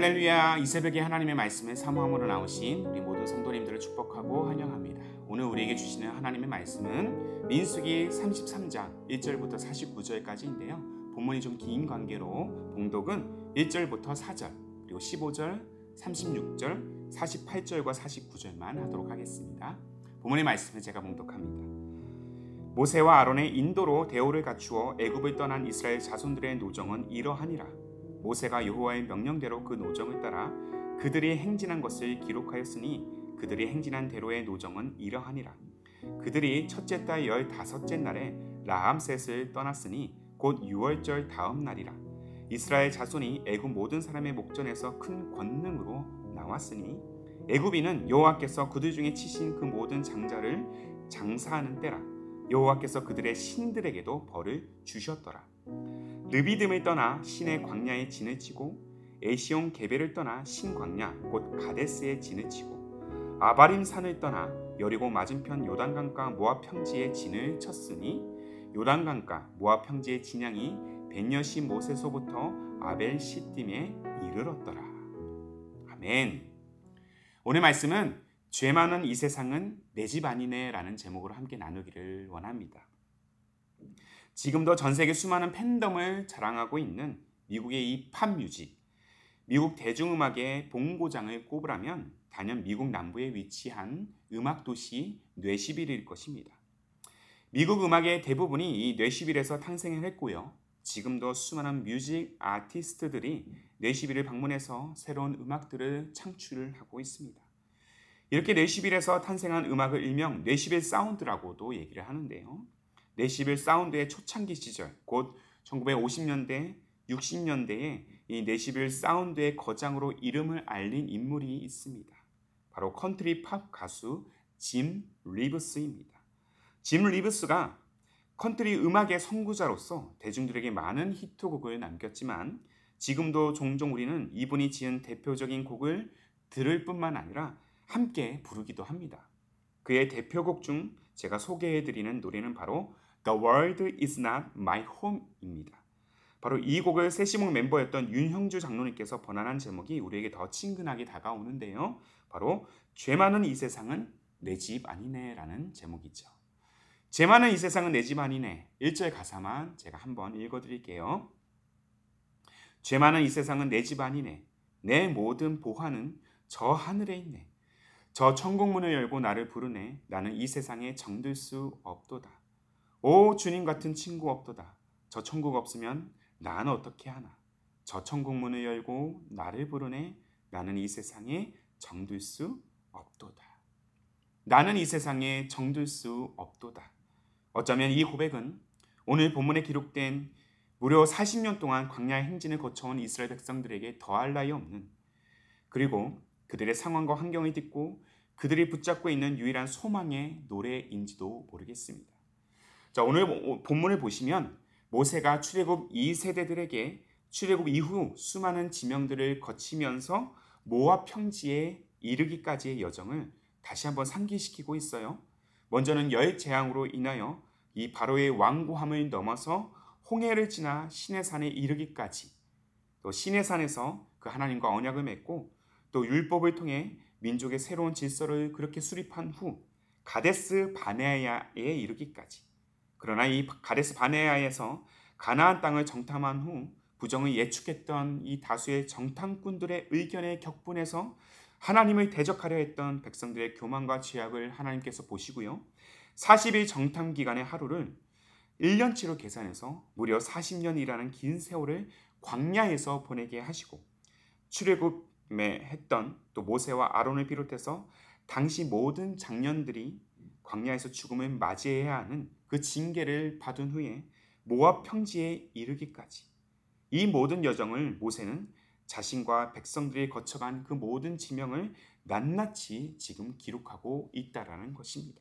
할렐루야. 이 새벽에 하나님의 말씀에 사모함으로 나오신 우리 모든 성도님들을 축복하고 환영합니다. 오늘 우리에게 주시는 하나님의 말씀은 민수기 33장 1절부터 49절까지인데요. 본문이 좀 긴 관계로 봉독은 1절부터 4절 그리고 15절, 36절, 48절과 49절만 하도록 하겠습니다. 본문의 말씀을 제가 봉독합니다. 모세와 아론의 인도로 대오를 갖추어 애굽을 떠난 이스라엘 자손들의 노정은 이러하니라. 모세가 여호와의 명령대로 그 노정을 따라 그들이 행진한 것을 기록하였으니 그들이 행진한 대로의 노정은 이러하니라. 그들이 첫째 달 15째 날에 라암셋을 떠났으니 곧 6월절 다음 날이라. 이스라엘 자손이 애굽 모든 사람의 목전에서 큰 권능으로 나왔으니 애굽인은 여호와께서 그들 중에 치신 그 모든 장자를 장사하는 때라. 여호와께서 그들의 신들에게도 벌을 주셨더라. 르비딤을 떠나 신의 광야에 진을 치고 에시온 게벨을 떠나 신광야 곧 가데스에 진을 치고 아바림 산을 떠나 여리고 맞은편 요단강가 모압 평지에 진을 쳤으니 요단강가 모압 평지의 진양이 벳여시 모세소부터 아벨 시딤에 이르렀더라. 아멘. 오늘 말씀은 죄 많은 이 세상은 내 집 아니네 라는 제목으로 함께 나누기를 원합니다. 지금도 전 세계 수많은 팬덤을 자랑하고 있는 미국의 이 팝뮤직, 미국 대중음악의 본고장을 꼽으라면 단연 미국 남부에 위치한 음악도시 뇌시빌일 것입니다. 미국 음악의 대부분이 이 뇌시빌에서 탄생을 했고요. 지금도 수많은 뮤직 아티스트들이 뇌시빌을 방문해서 새로운 음악들을 창출하고 있습니다. 이렇게 뇌시빌에서 탄생한 음악을 일명 뇌시빌 사운드라고도 얘기를 하는데요. 뇌시빌 사운드의 초창기 시절, 곧 1950년대, 60년대에 이 뇌시빌 사운드의 거장으로 이름을 알린 인물이 있습니다. 바로 컨트리 팝 가수 짐 리브스입니다. 짐 리브스가 컨트리 음악의 선구자로서 대중들에게 많은 히트곡을 남겼지만 지금도 종종 우리는 이분이 지은 대표적인 곡을 들을 뿐만 아니라 함께 부르기도 합니다. 그의 대표곡 중 제가 소개해드리는 노래는 바로 The World is not my home입니다. 바로 이 곡을 세시몽 멤버였던 윤형주 장로님께서 번안한 제목이 우리에게 더 친근하게 다가오는데요. 바로 죄 많은 이 세상은 내 집 아니네 라는 제목이죠. 죄 많은 이 세상은 내 집 아니네. 1절 가사만 제가 한번 읽어드릴게요. 죄 많은 이 세상은 내 집 아니네. 내 모든 보화는 저 하늘에 있네. 저 천국문을 열고 나를 부르네. 나는 이 세상에 정들 수 없도다. 오 주님 같은 친구 없도다. 저 천국 없으면 나는 어떻게 하나. 저 천국문을 열고 나를 부르네. 나는 이 세상에 정들 수 없도다. 나는 이 세상에 정들 수 없도다. 어쩌면 이 고백은 오늘 본문에 기록된 무려 40년 동안 광야의 행진을 거쳐온 이스라엘 백성들에게 더할 나위 없는, 그리고 그들의 상황과 환경을 딛고 그들이 붙잡고 있는 유일한 소망의 노래인지도 모르겠습니다. 자, 오늘 본문을 보시면 모세가 출애굽 2세대들에게 출애굽 이후 수많은 지명들을 거치면서 모압 평지에 이르기까지의 여정을 다시 한번 상기시키고 있어요. 먼저는 열 재앙으로 인하여 이 바로의 완고함을 넘어서 홍해를 지나 시내산에 이르기까지, 또 시내산에서 그 하나님과 언약을 맺고 또 율법을 통해 민족의 새로운 질서를 그렇게 수립한 후 가데스 바네아에 이르기까지, 그러나 이 가데스 바네아에서 가나안 땅을 정탐한 후 부정을 예측했던 이 다수의 정탐꾼들의 의견에 격분해서 하나님을 대적하려 했던 백성들의 교만과 죄악을 하나님께서 보시고요. 40일 정탐 기간의 하루를 1년치로 계산해서 무려 40년이라는 긴 세월을 광야에서 보내게 하시고 출애굽에 했던 또 모세와 아론을 비롯해서 당시 모든 장년들이 광야에서 죽음을 맞이해야 하는 그 징계를 받은 후에 모압 평지에 이르기까지, 이 모든 여정을 모세는 자신과 백성들이 거쳐간 그 모든 지명을 낱낱이 지금 기록하고 있다라는 것입니다.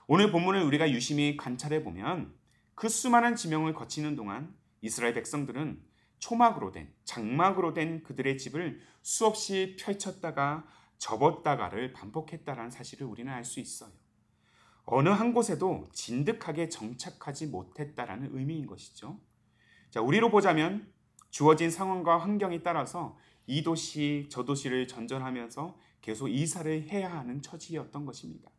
오늘 본문을 우리가 유심히 관찰해 보면 그 수많은 지명을 거치는 동안 이스라엘 백성들은 초막으로 된, 장막으로 된 그들의 집을 수없이 펼쳤다가 접었다가를 반복했다라는 사실을 우리는 알 수 있어요. 어느 한 곳에도 진득하게 정착하지 못했다라는 의미인 것이죠. 자, 우리로 보자면 주어진 상황과 환경에 따라서 이 도시 저 도시를 전전하면서 계속 이사를 해야 하는 처지였던 것입니다.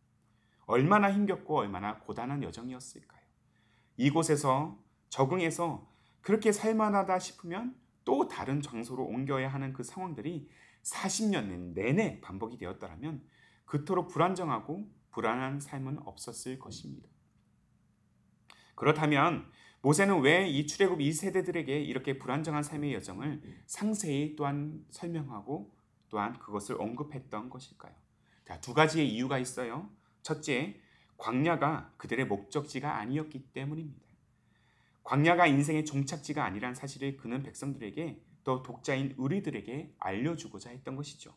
얼마나 힘겹고 얼마나 고단한 여정이었을까요? 이곳에서 적응해서 그렇게 살만하다 싶으면 또 다른 장소로 옮겨야 하는 그 상황들이 40년 내내 반복이 되었더라면 그토록 불안정하고 불안한 삶은 없었을 것입니다. 그렇다면 모세는 왜 이 출애굽 2세대들에게 이렇게 불안정한 삶의 여정을 상세히 또한 설명하고 또한 그것을 언급했던 것일까요? 자, 두 가지의 이유가 있어요. 첫째, 광야가 그들의 목적지가 아니었기 때문입니다. 광야가 인생의 종착지가 아니란 사실을 그는 백성들에게 또 독자인 우리들에게 알려주고자 했던 것이죠.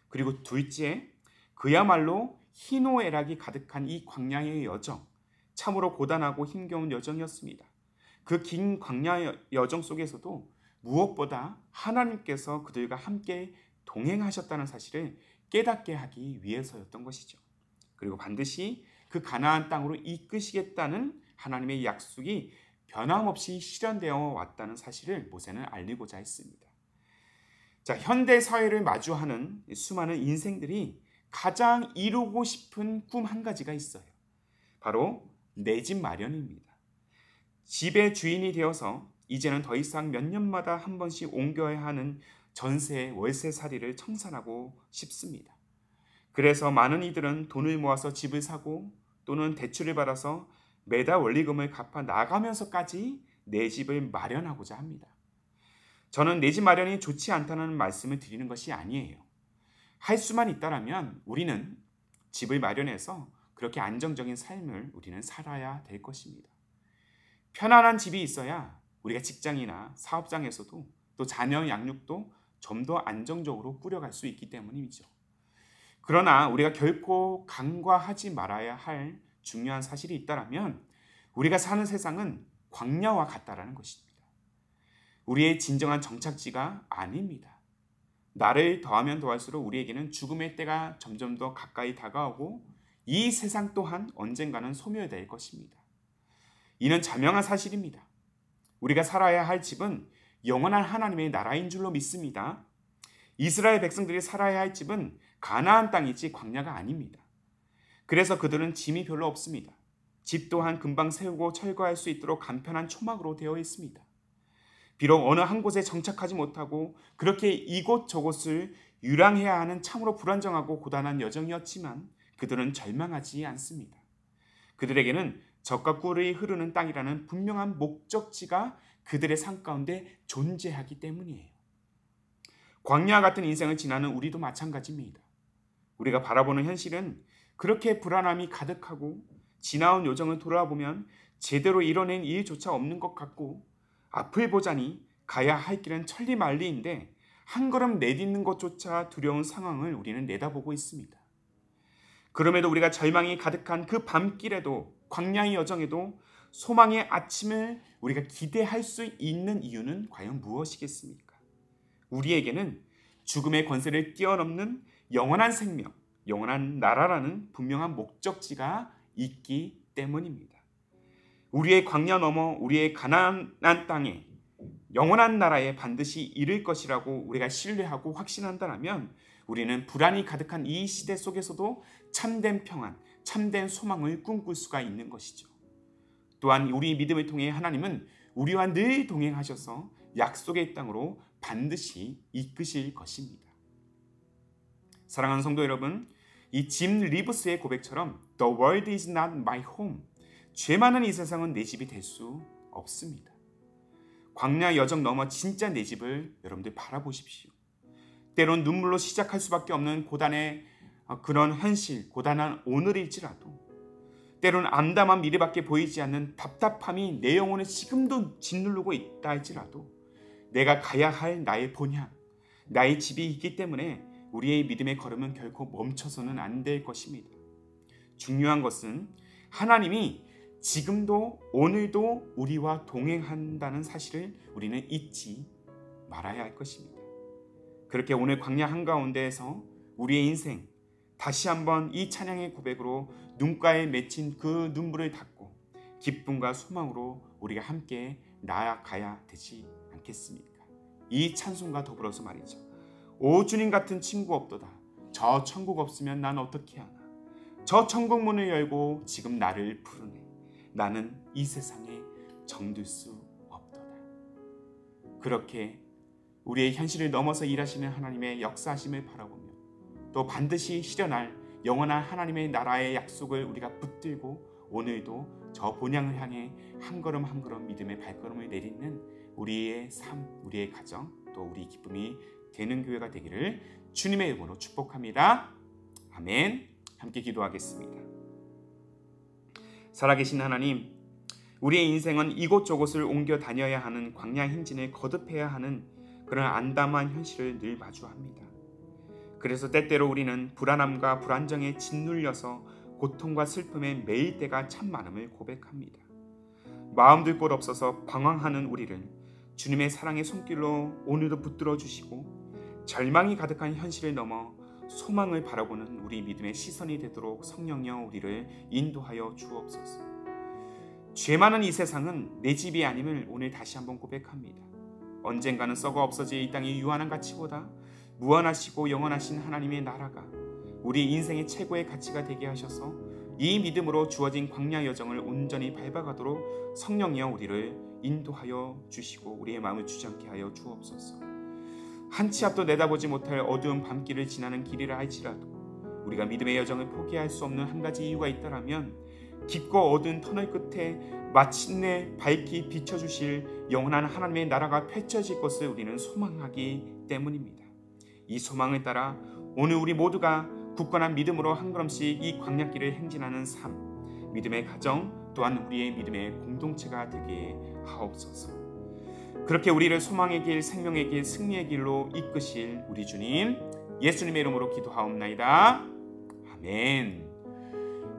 그리고 둘째, 그야말로 희노애락이 가득한 이 광야의 여정, 참으로 고단하고 힘겨운 여정이었습니다. 그 긴 광야 여정 속에서도 무엇보다 하나님께서 그들과 함께 동행하셨다는 사실을 깨닫게 하기 위해서였던 것이죠. 그리고 반드시 그 가나안 땅으로 이끄시겠다는 하나님의 약속이 변함없이 실현되어 왔다는 사실을 모세는 알리고자 했습니다. 자, 현대 사회를 마주하는 수많은 인생들이 가장 이루고 싶은 꿈 한 가지가 있어요. 바로 내 집 마련입니다. 집의 주인이 되어서 이제는 더 이상 몇 년마다 한 번씩 옮겨야 하는 전세, 월세살이를 청산하고 싶습니다. 그래서 많은 이들은 돈을 모아서 집을 사고 또는 대출을 받아서 매달 원리금을 갚아 나가면서까지 내 집을 마련하고자 합니다. 저는 내 집 마련이 좋지 않다는 말씀을 드리는 것이 아니에요. 할 수만 있다면 우리는 집을 마련해서 그렇게 안정적인 삶을 우리는 살아야 될 것입니다. 편안한 집이 있어야 우리가 직장이나 사업장에서도 또 자녀 양육도 좀 더 안정적으로 꾸려갈 수 있기 때문이죠. 그러나 우리가 결코 간과하지 말아야 할 중요한 사실이 있다면 우리가 사는 세상은 광야와 같다라는 것입니다. 우리의 진정한 정착지가 아닙니다. 나를 더하면 더할수록 우리에게는 죽음의 때가 점점 더 가까이 다가오고 이 세상 또한 언젠가는 소멸될 것입니다. 이는 자명한 사실입니다. 우리가 살아야 할 집은 영원한 하나님의 나라인 줄로 믿습니다. 이스라엘 백성들이 살아야 할 집은 가나안 땅이지 광야가 아닙니다. 그래서 그들은 짐이 별로 없습니다. 집 또한 금방 세우고 철거할 수 있도록 간편한 초막으로 되어 있습니다. 비록 어느 한 곳에 정착하지 못하고 그렇게 이곳저곳을 유랑해야 하는 참으로 불안정하고 고단한 여정이었지만 그들은 절망하지 않습니다. 그들에게는 젖과 꿀이 흐르는 땅이라는 분명한 목적지가 그들의 삶 가운데 존재하기 때문이에요. 광야 같은 인생을 지나는 우리도 마찬가지입니다. 우리가 바라보는 현실은 그렇게 불안함이 가득하고 지나온 여정을 돌아보면 제대로 이뤄낸 일조차 없는 것 같고 앞을 보자니 가야 할 길은 천리만리인데 한 걸음 내딛는 것조차 두려운 상황을 우리는 내다보고 있습니다. 그럼에도 우리가 절망이 가득한 그 밤길에도 광야의 여정에도 소망의 아침을 우리가 기대할 수 있는 이유는 과연 무엇이겠습니까? 우리에게는 죽음의 권세를 뛰어넘는 영원한 생명, 영원한 나라라는 분명한 목적지가 있기 때문입니다. 우리의 광야 넘어 우리의 가나안 땅에 영원한 나라에 반드시 이를 것이라고 우리가 신뢰하고 확신한다면 우리는 불안이 가득한 이 시대 속에서도 참된 평안, 참된 소망을 꿈꿀 수가 있는 것이죠. 또한 우리 믿음을 통해 하나님은 우리와 늘 동행하셔서 약속의 땅으로 반드시 이끄실 것입니다. 사랑하는 성도 여러분, 이 짐 리브스의 고백처럼 The world is not my home. 죄 많은 이 세상은 내 집이 될 수 없습니다. 광야 여정 넘어 진짜 내 집을 여러분들 바라보십시오. 때론 눈물로 시작할 수밖에 없는 고단의 그런 현실, 고단한 오늘일지라도 때론 암담한 미래밖에 보이지 않는 답답함이 내 영혼을 지금도 짓누르고 있다 할지라도 내가 가야 할 나의 본향, 나의 집이 있기 때문에 우리의 믿음의 걸음은 결코 멈춰서는 안 될 것입니다. 중요한 것은 하나님이 지금도 오늘도 우리와 동행한다는 사실을 우리는 잊지 말아야 할 것입니다. 그렇게 오늘 광야 한가운데에서 우리의 인생 다시 한번 이 찬양의 고백으로 눈가에 맺힌 그 눈물을 닦고 기쁨과 소망으로 우리가 함께 나아가야 되지 않겠습니까? 이 찬송과 더불어서 말이죠. 오 주님 같은 친구 없도다. 저 천국 없으면 난 어떻게 하나. 저 천국 문을 열고 지금 나를 부르네. 나는 이 세상에 정들 수 없도다. 그렇게 우리의 현실을 넘어서 일하시는 하나님의 역사하심을 바라보며 또 반드시 실현할 영원한 하나님의 나라의 약속을 우리가 붙들고 오늘도 저 본향을 향해 한 걸음 한 걸음 믿음의 발걸음을 내딛는 우리의 삶, 우리의 가정, 또 우리 기쁨이 되는 교회가 되기를 주님의 이름으로 축복합니다. 아멘. 함께 기도하겠습니다. 살아계신 하나님, 우리의 인생은 이곳저곳을 옮겨 다녀야 하는 광야 행진을 거듭해야 하는 그런 암담한 현실을 늘 마주합니다. 그래서 때때로 우리는 불안함과 불안정에 짓눌려서 고통과 슬픔에 매일 때가 참 많음을 고백합니다. 마음 둘 곳 없어서 방황하는 우리를 주님의 사랑의 손길로 오늘도 붙들어 주시고 절망이 가득한 현실을 넘어 소망을 바라보는 우리 믿음의 시선이 되도록 성령여 우리를 인도하여 주옵소서. 죄 많은 이 세상은 내 집이 아님을 오늘 다시 한번 고백합니다. 언젠가는 썩어 없어질 이 땅의 유한한 가치보다 무한하시고 영원하신 하나님의 나라가 우리 인생의 최고의 가치가 되게 하셔서 이 믿음으로 주어진 광야 여정을 온전히 밟아가도록 성령이여 우리를 인도하여 주시고 우리의 마음을 주저앉게 하여 주옵소서. 한 치 앞도 내다보지 못할 어두운 밤길을 지나는 길이라 할지라도 우리가 믿음의 여정을 포기할 수 없는 한 가지 이유가 있다면 깊고 어두운 터널 끝에 마침내 밝히 비춰주실 영원한 하나님의 나라가 펼쳐질 것을 우리는 소망하기 때문입니다. 이 소망을 따라 오늘 우리 모두가 굳건한 믿음으로 한 걸음씩 이 광야길을 행진하는 삶, 믿음의 가정 또한 우리의 믿음의 공동체가 되게 하옵소서. 그렇게 우리를 소망의 길, 생명의 길, 승리의 길로 이끄실 우리 주님 예수님의 이름으로 기도하옵나이다. 아멘.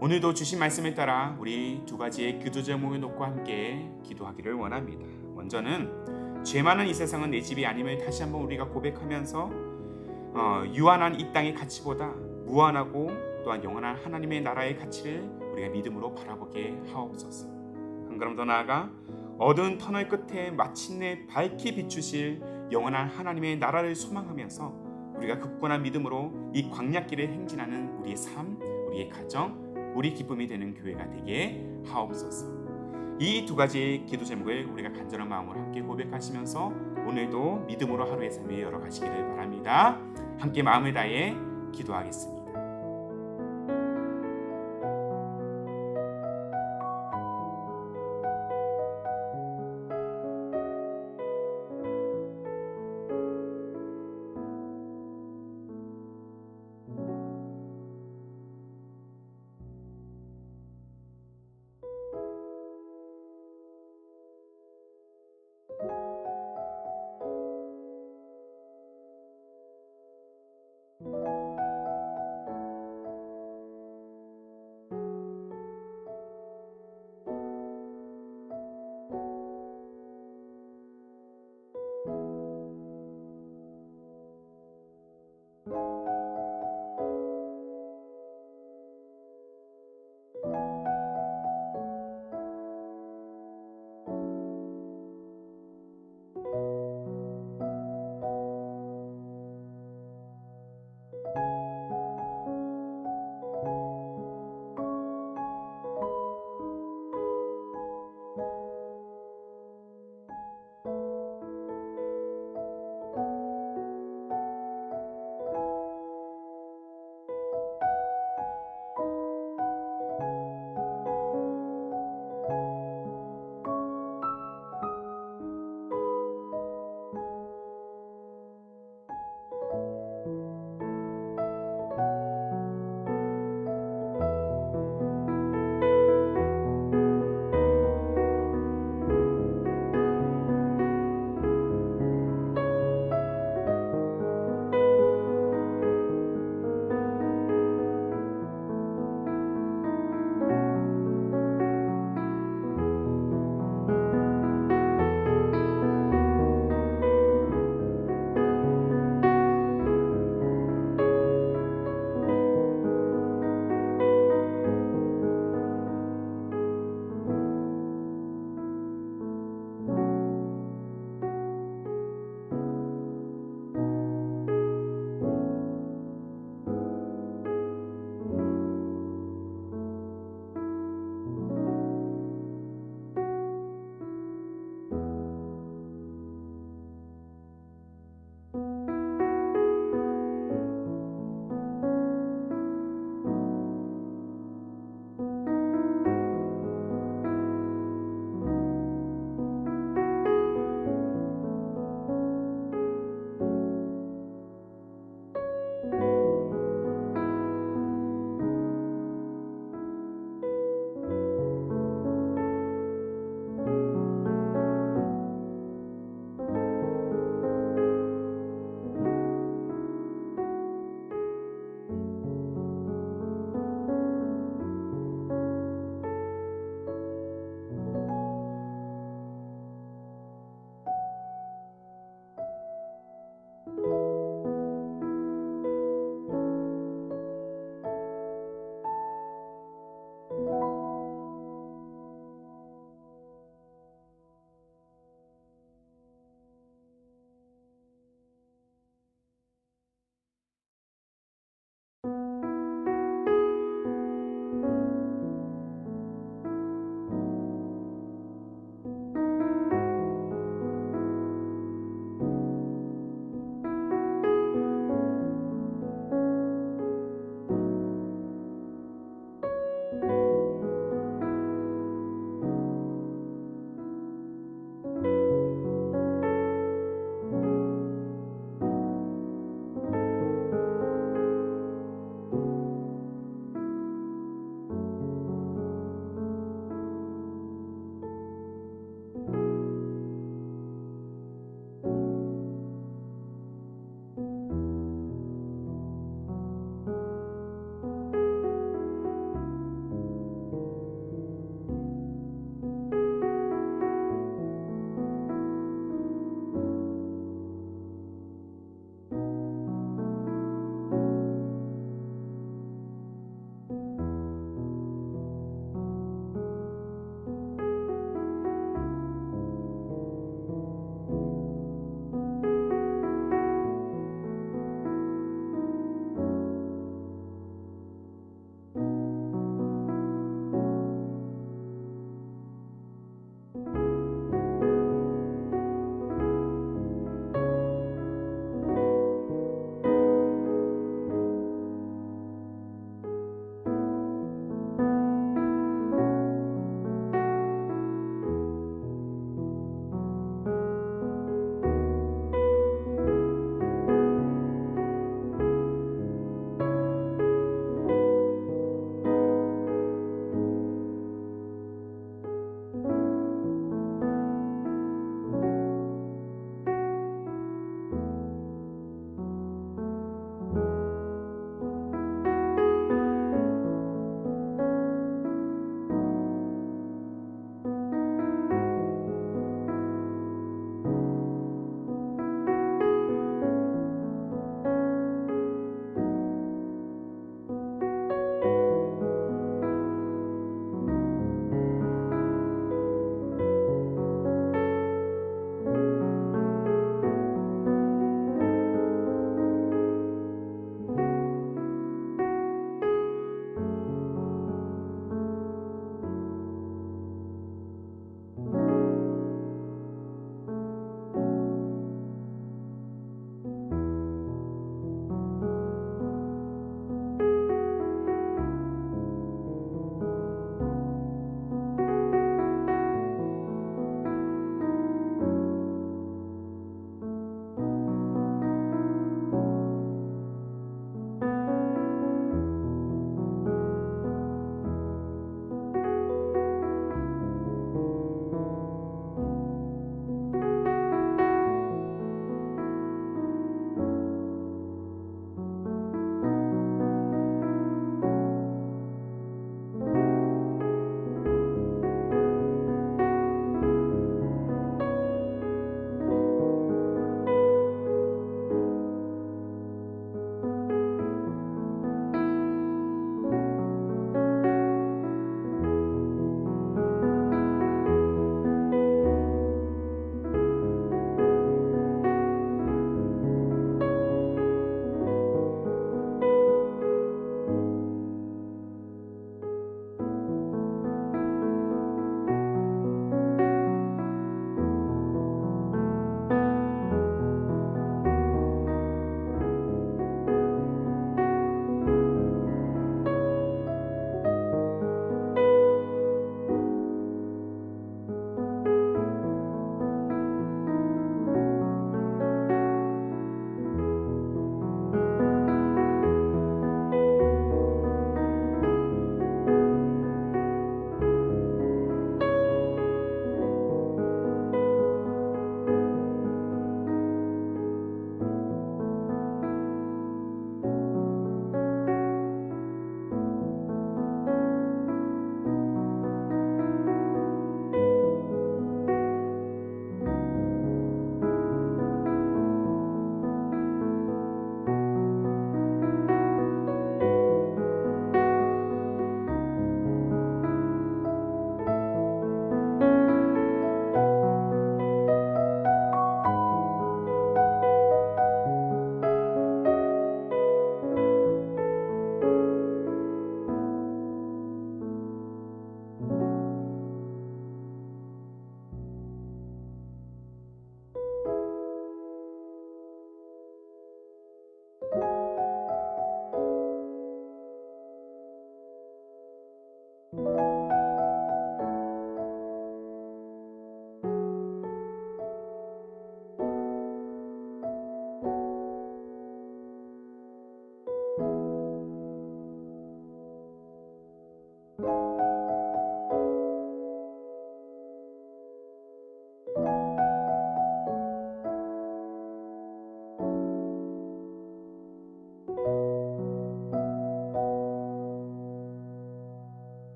오늘도 주신 말씀을 따라 우리 두 가지의 기도 제목을 놓고 함께 기도하기를 원합니다. 먼저는 죄 많은 이 세상은 내 집이 아님을 다시 한번 우리가 고백하면서 유한한 이 땅의 가치보다 무한하고 또한 영원한 하나님의 나라의 가치를 우리가 믿음으로 바라보게 하옵소서. 한 걸음 더 나아가 어두운 터널 끝에 마침내 밝히 비추실 영원한 하나님의 나라를 소망하면서 우리가 굳건한 믿음으로 이 광야길을 행진하는 우리의 삶, 우리의 가정, 우리 기쁨이 되는 교회가 되게 하옵소서. 이 두 가지의 기도 제목을 우리가 간절한 마음으로 함께 고백하시면서 오늘도 믿음으로 하루의 삶을 열어가시기를 바랍니다. 함께 마음을 다해 기도하겠습니다.